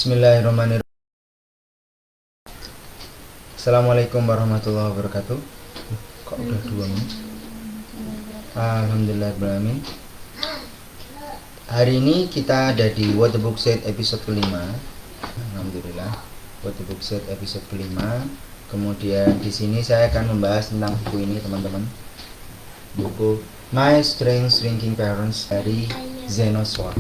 Bismillahirrahmanirrahim. Assalamualaikum warahmatullahi wabarakatuh. Kok udah 2 menit? Alhamdulillahirrahmanirrahim. Hari ini kita ada di What the Book Said episode kelima. Alhamdulillah, What the Book Said episode kelima. Kemudian di sini saya akan membahas tentang buku ini, teman-teman. Buku My Strange Shrinking Parents dari Zeno Swart.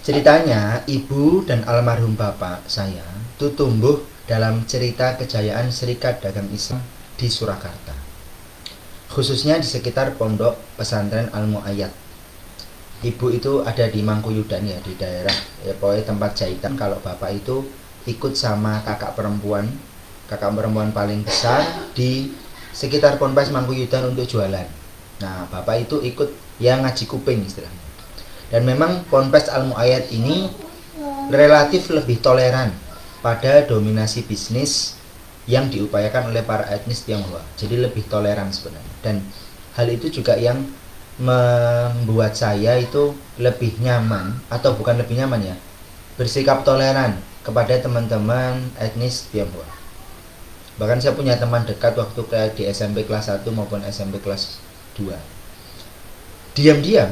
Ceritanya, ibu dan almarhum bapak saya itu tumbuh dalam cerita kejayaan Serikat Dagang Islam di Surakarta, khususnya di sekitar pondok pesantren Al-Mu'ayyad. Ibu itu ada di Mangkuyudan ya, di daerah pokoknya tempat jahitan. Kalau bapak itu ikut sama kakak perempuan paling besar di sekitar Ponpes Mangkuyudan untuk jualan. Nah, bapak itu ikut yang ngaji kuping istilahnya. Dan memang Ponpes Al-Mu'ayyad ini relatif lebih toleran pada dominasi bisnis yang diupayakan oleh para etnis Tionghoa. Jadi lebih toleran sebenarnya. Dan hal itu juga yang membuat saya itu lebih nyaman, atau bukan lebih nyaman ya, bersikap toleran kepada teman-teman etnis Tionghoa. Bahkan saya punya teman dekat waktu di SMP kelas 1 maupun SMP kelas 2. Diam-diam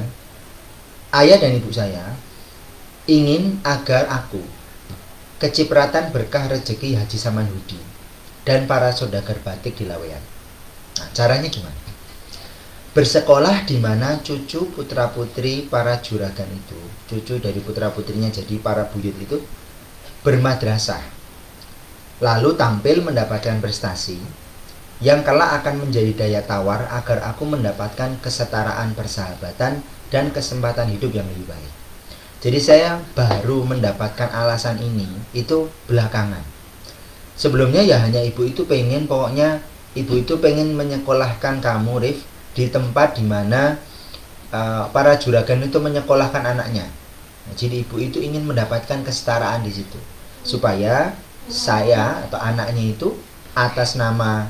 ayah dan ibu saya ingin agar aku kecipratan berkah rezeki Haji Samanhudi dan para saudagar batik di Laweyan. Nah, caranya gimana? Bersekolah di mana cucu putra-putri para juragan itu, cucu dari putra-putrinya jadi para buyut itu bermadrasah, lalu tampil mendapatkan prestasi yang kelak akan menjadi daya tawar agar aku mendapatkan kesetaraan persahabatan dan kesempatan hidup yang lebih baik. Jadi saya baru mendapatkan alasan ini itu belakangan. Sebelumnya ya hanya ibu itu pengen menyekolahkan kamu, Rif, di tempat dimana para juragan itu menyekolahkan anaknya. Nah, jadi ibu itu ingin mendapatkan kesetaraan di situ, supaya saya atau anaknya itu atas nama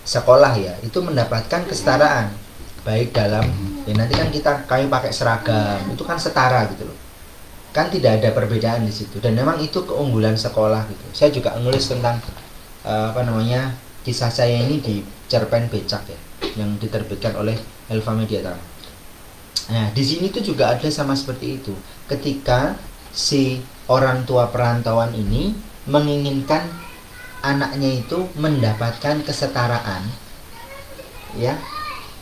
sekolah ya itu mendapatkan kesetaraan, baik dalam ya nanti kan kami pakai seragam itu kan setara gitu loh, kan tidak ada perbedaan di situ. Dan memang itu keunggulan sekolah gitu. Saya juga nulis tentang kisah saya ini di cerpen Becak ya, yang diterbitkan oleh Elva Mediatama. Nah di sini tuh juga ada sama seperti itu, ketika si orang tua perantauan ini menginginkan anaknya itu mendapatkan kesetaraan ya,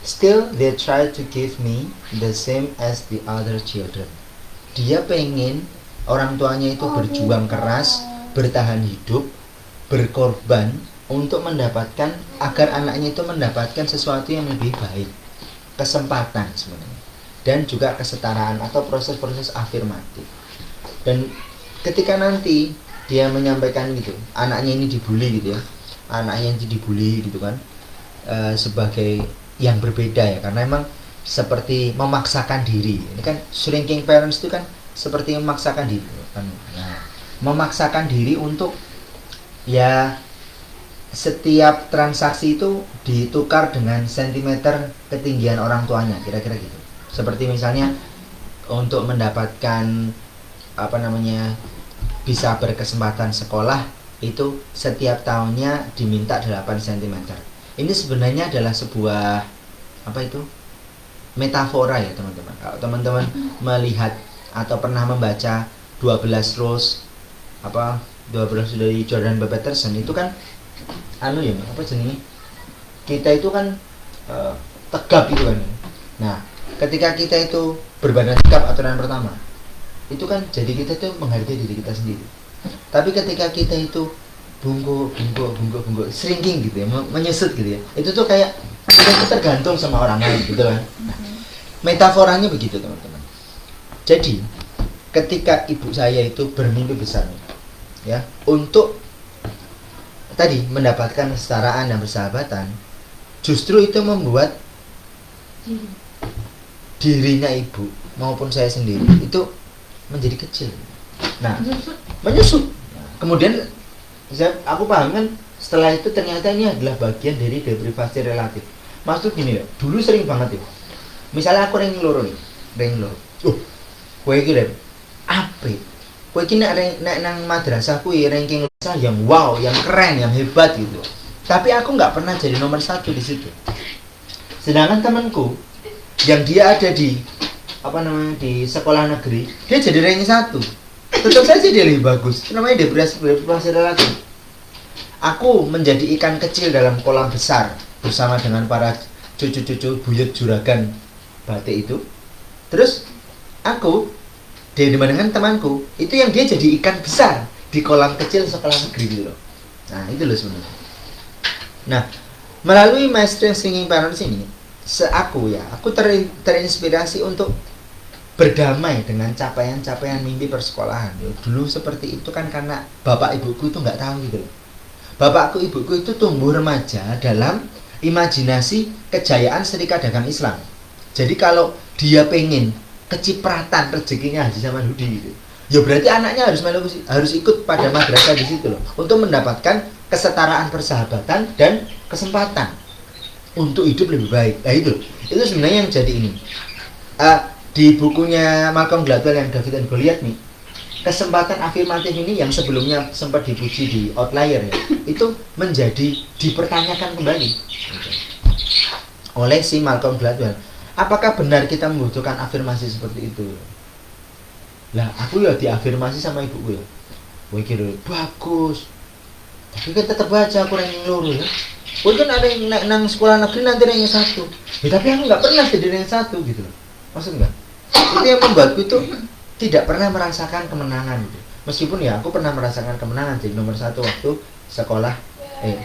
still they try to give me the same as the other children. Dia pengen orang tuanya itu berjuang keras, bertahan hidup, berkorban untuk mendapatkan, agar anaknya itu mendapatkan sesuatu yang lebih baik, kesempatan sebenarnya, dan juga kesetaraan atau proses-proses afirmatif. Dan ketika nanti dia menyampaikan gitu, anaknya ini dibully gitu ya, anaknya ini dibully gitu kan, sebagai yang berbeda ya, karena emang seperti memaksakan diri. Ini kan shrinking parents itu kan seperti memaksakan diri kan. Nah, memaksakan diri untuk ya setiap transaksi itu ditukar dengan sentimeter ketinggian orang tuanya, kira-kira gitu. Seperti misalnya untuk mendapatkan bisa berkesempatan sekolah itu setiap tahunnya diminta 8 cm. Ini sebenarnya adalah sebuah metafora ya teman-teman. Kalau teman-teman melihat atau pernah membaca 12 Rules dari Jordan B. Peterson itu kan kita itu kan tegap gitu kan. Nah ketika kita itu berbadan tegap, aturan pertama itu kan jadi kita tuh menghargai diri kita sendiri. Tapi ketika kita itu bungkuk, shrinking gitu ya, menyusut gitu ya, itu tuh kayak kita tuh tergantung sama orang lain gitu kan. Nah, metaforanya begitu teman-teman. Jadi ketika ibu saya itu bermimpi besar ya untuk tadi mendapatkan kesetaraan dan persahabatan, justru itu membuat dirinya ibu maupun saya sendiri itu menjadi kecil. Nah, menyusut. Kemudian aku paham kan, setelah itu ternyata ini adalah bagian dari deprivasi relatif. Maksud gini ya, dulu sering banget ya. Misalnya aku ring loro. Kowe iki Rep, apik. kowe iki nek nang madrasah kuwi ranking yang wow, yang keren, yang hebat gitu. Tapi aku nggak pernah jadi nomor 1 di situ. Sedangkan temanku yang dia ada di di sekolah negeri, dia jadi ranking 1. Tetap saja dia lebih bagus. Namanya depresi relatif. Aku menjadi ikan kecil dalam kolam besar bersama dengan para cucu-cucu buyut juragan batik itu. Terus aku dibandingkan temanku itu yang dia jadi ikan besar di kolam kecil sekolah negeri gitu loh. Nah itu loh sebenarnya. Nah melalui Maestro Singing Parents ini, aku terinspirasi untuk berdamai dengan capaian-capaian mimpi persekolahan. Dulu seperti itu kan karena bapak ibuku itu nggak tahu gitu loh. Bapakku ibuku itu tumbuh remaja dalam imajinasi kejayaan Serikat Dagang Islam. Jadi kalau dia pengen kecipratan rezekinya Haji Samanhudi gitu, ya berarti anaknya harus ikut pada madrasah di situ loh, untuk mendapatkan kesetaraan persahabatan dan kesempatan untuk hidup lebih baik. Nah itu sebenarnya yang jadi ini. Di bukunya Malcolm Gladwell yang David and Goliath nih, kesempatan afirmatif ini yang sebelumnya sempat dipuji di Outlier ya, itu menjadi dipertanyakan kembali oleh si Malcolm Gladwell. Apakah benar kita membutuhkan afirmasi seperti itu? Lah, aku ya diafirmasi sama ibuku ya. Wah, kira bagus. Tapi kan tetap aja aku ranking loro ya. Wah, kan ada yang naik nang sekolah negeri nanti ranking 1. Ya, tapi aku nggak pernah jadi ranking 1 gitu loh. Maksud nggak? Itu yang membuatku itu tidak pernah merasakan kemenangan gitu. Meskipun ya aku pernah merasakan kemenangan jadi nomor 1 waktu sekolah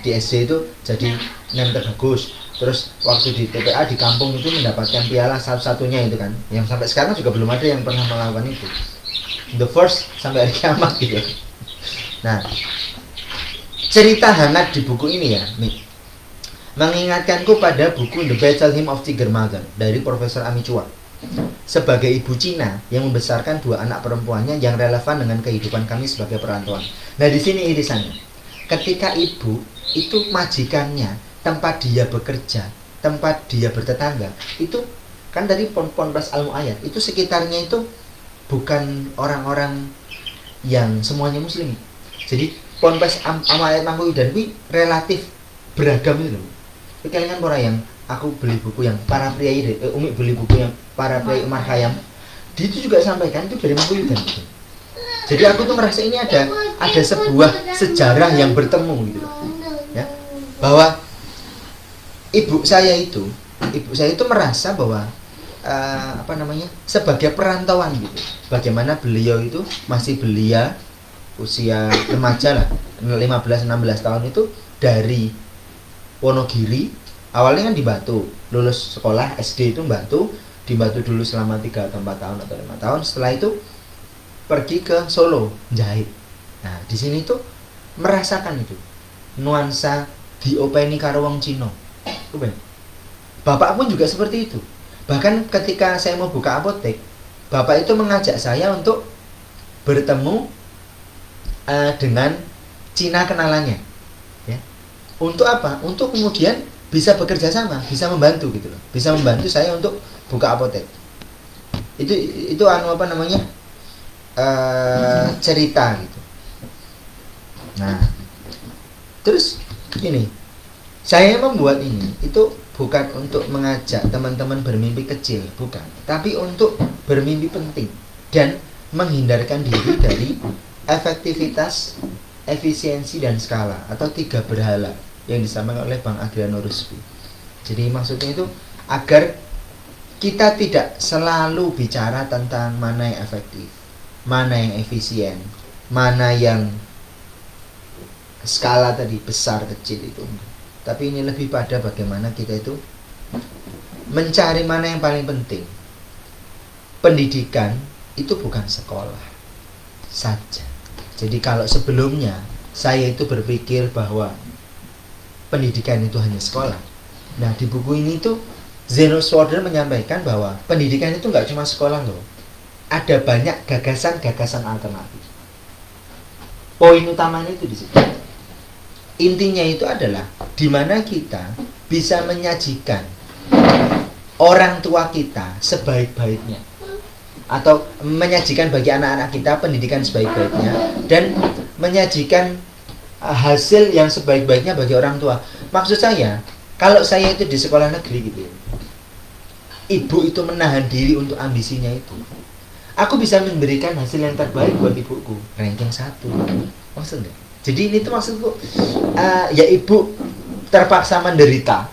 di SD itu jadi yang terbagus. Terus waktu di TPA di kampung itu mendapatkan piala satu-satunya itu kan, yang sampai sekarang juga belum ada yang pernah melakukan itu. The first sampai hari kiamat gitu. Nah, cerita hangat di buku ini ya, nih, mengingatkanku pada buku The Battle Hymn of Tiger Mother dari Profesor Ami Chua. Sebagai ibu Cina yang membesarkan 2 anak perempuannya yang relevan dengan kehidupan kami sebagai perantauan. Nah, di sini irisannya. Ketika ibu itu majikannya, tempat dia bekerja, tempat dia bertetangga, itu kan dari Ponpes Al-Mu'ayyad, itu sekitarnya itu bukan orang-orang yang semuanya muslim. Jadi Ponpes Al-Mu'ayyad Mangkuidan itu relatif beragam itu loh. Kalian orang yang aku beli buku yang para priai Umi beli buku yang para priai Umar Khayyam, dia itu juga sampaikan itu dari Mangkuidan gitu. Jadi aku tuh merasa ini ada sebuah sejarah yang bertemu gitu loh. Ya, bahwa ibu saya itu merasa bahwa sebagai perantauan gitu. Bagaimana beliau itu masih belia, usia remaja lah, 15-16 tahun itu dari Wonogiri. Awalnya kan di Batu, lulus sekolah SD itu di Batu dulu selama 3 atau 4 tahun atau 5 tahun. Setelah itu pergi ke Solo jahit. Nah, di sini tuh merasakan itu nuansa diopeni karo wong Cina. Bapak pun juga seperti itu. Bahkan ketika saya mau buka apotek, bapak itu mengajak saya untuk bertemu dengan Cina kenalannya, ya. Untuk apa? Untuk kemudian bisa bekerja sama, bisa membantu gitu loh. Bisa membantu saya untuk buka apotek. Itu cerita gitu. Nah, terus ini saya membuat ini itu bukan untuk mengajak teman-teman bermimpi kecil, bukan, tapi untuk bermimpi penting dan menghindarkan diri dari efektivitas, efisiensi dan skala atau 3 berhala yang disampaikan oleh Bang Adriano Ruspi. Jadi maksudnya itu agar kita tidak selalu bicara tentang mana yang efektif, mana yang efisien, mana yang skala tadi besar kecil itu. Tapi ini lebih pada bagaimana kita itu mencari mana yang paling penting. Pendidikan itu bukan sekolah saja. Jadi kalau sebelumnya saya itu berpikir bahwa pendidikan itu hanya sekolah. Nah, di buku ini tuh Zeno Sworder menyampaikan bahwa pendidikan itu nggak cuma sekolah loh. Ada banyak gagasan-gagasan alternatif. Poin utamanya itu di situ. Intinya itu adalah di mana kita bisa menyajikan orang tua kita sebaik-baiknya. atau menyajikan bagi anak-anak kita pendidikan sebaik-baiknya dan menyajikan hasil yang sebaik-baiknya bagi orang tua. Maksud saya, kalau saya itu di sekolah negeri gitu, ibu itu menahan diri untuk ambisinya itu, aku bisa memberikan hasil yang terbaik buat ibuku, ranking 1. Maksudnya, jadi ini tuh maksudku, ya ibu terpaksa menderita,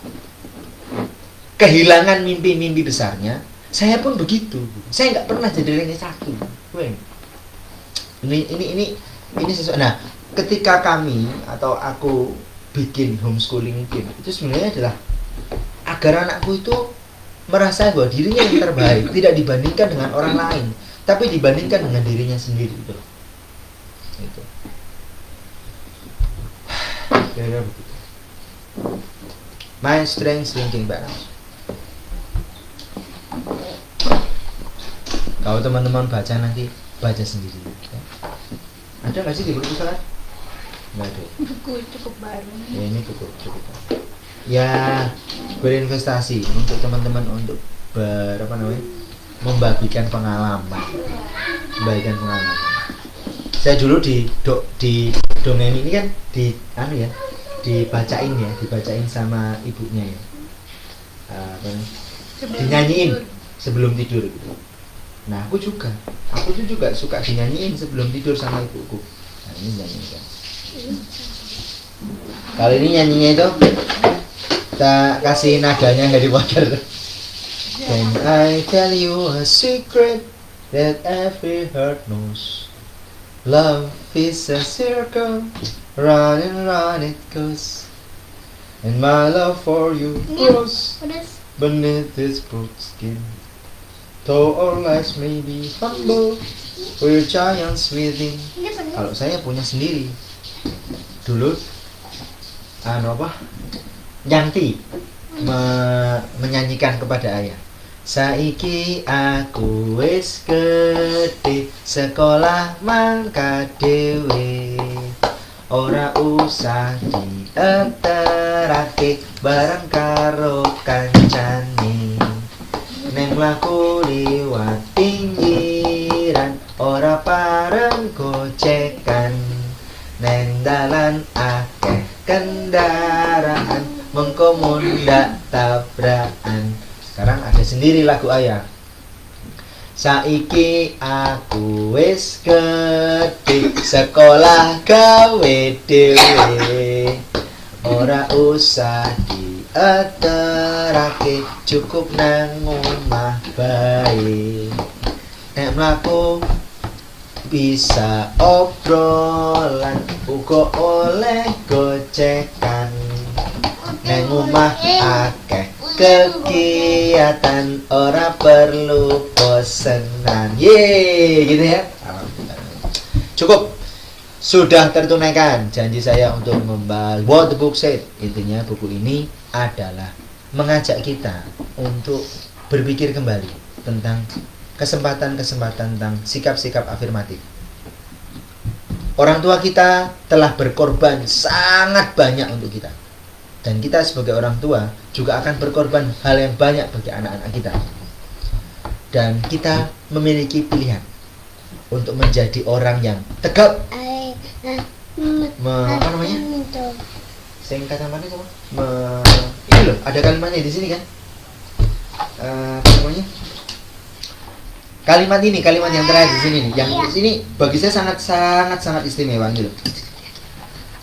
kehilangan mimpi-mimpi besarnya. Saya pun begitu. Saya nggak pernah jadi ranking 1. Ini sesuatu. Nah, ketika kami atau aku bikin homeschooling itu sebenarnya adalah agar anakku itu merasa bahwa dirinya yang terbaik, tidak dibandingkan dengan orang lain, tapi dibandingkan dengan dirinya sendiri. Gitu. Kira-kira begitu. My strength thinking balance. Kalau teman-teman baca nanti baca sendiri. Ya. Ada nggak sih di buku salah? Nggak ada. Buku cukup baru. Ya ini cukup. Ya berinvestasi untuk teman-teman untuk membagikan pengalaman. Saya dulu di dongeng ini kan dibacain sama ibunya ya. Dinyanyiin sebelum tidur gitu. Nah, aku tuh juga suka dinyanyiin sebelum tidur sama ibuku. Nah, ini nyanyikan. Kali ini nyanyinya itu kita kasih nadanya Harry Potter. Can I tell you a secret that every heart knows? Love is a circle, round and round it goes. And my love for you grows beneath this broad skin. Though our lives may be humble, we're giants within. Kalau saya punya sendiri. Dulu Yanti menyanyikan kepada ayah. Saiki aku wis gedhe, sekolah mangka dhewe. Ora usah dieterake bareng karo kancane. Neng mlaku liwat pinggiran, ora pareng gocekan. Neng dalan akeh kendaraan, mengko mundak tabrakan. Sekarang ada sendiri lagu ayah. Saiki aku wis gedhe, sekolah gawe dhewe. Ora usah dieterake, cukup nang omah bae. Nek mlaku bisa obrolan, uga oleh gocekan. Neng omah akeh kegiatan, ora perlu bosenan. Yeay, gitu ya. Cukup. Sudah tertunaikan janji saya untuk membahas What the Book Said. Intinya buku ini adalah mengajak kita untuk berpikir kembali tentang kesempatan-kesempatan tentang sikap-sikap afirmatif. Orang tua kita telah berkorban sangat banyak untuk kita. Dan kita sebagai orang tua juga akan berkorban hal yang banyak bagi anak-anak kita. Dan kita memiliki pilihan untuk menjadi orang yang tegap. Sing kata mana coba? Ini loh, ada kalimatnya di sini kan? Kalimat yang terakhir di sini nih. Yang di sini bagi saya sangat istimewa gitu.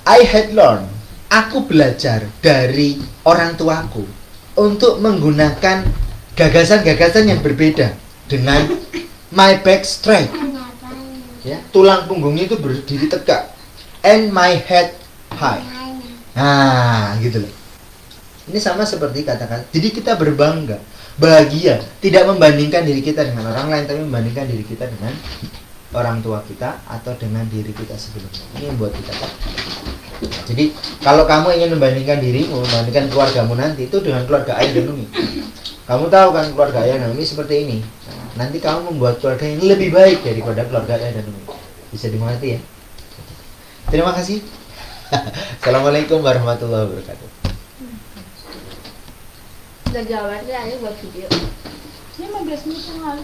I had learned, aku belajar dari orang tuaku untuk menggunakan gagasan-gagasan yang berbeda dengan my back straight. Ya, tulang punggungnya itu berdiri tegak and my head high. Nah, gitu loh. Ini sama seperti kata-kata. Jadi kita berbangga, bahagia, tidak membandingkan diri kita dengan orang lain, tapi membandingkan diri kita dengan orang tua kita atau dengan diri kita sebelumnya. Ini yang buat kita tak. Jadi kalau kamu ingin membandingkan dirimu, membandingkan keluargamu nanti itu dengan keluarga Ayah dan Umi. Kamu tahu kan keluarga Ayah dan Umi seperti ini. Nanti kamu membuat keluarga yang lebih baik daripada keluarga Ayah dan Umi. Bisa dimengerti ya? Terima kasih. Assalamualaikum warahmatullahi wabarakatuh. Udah jawabannya aja buat video. 15 menit yang lalu.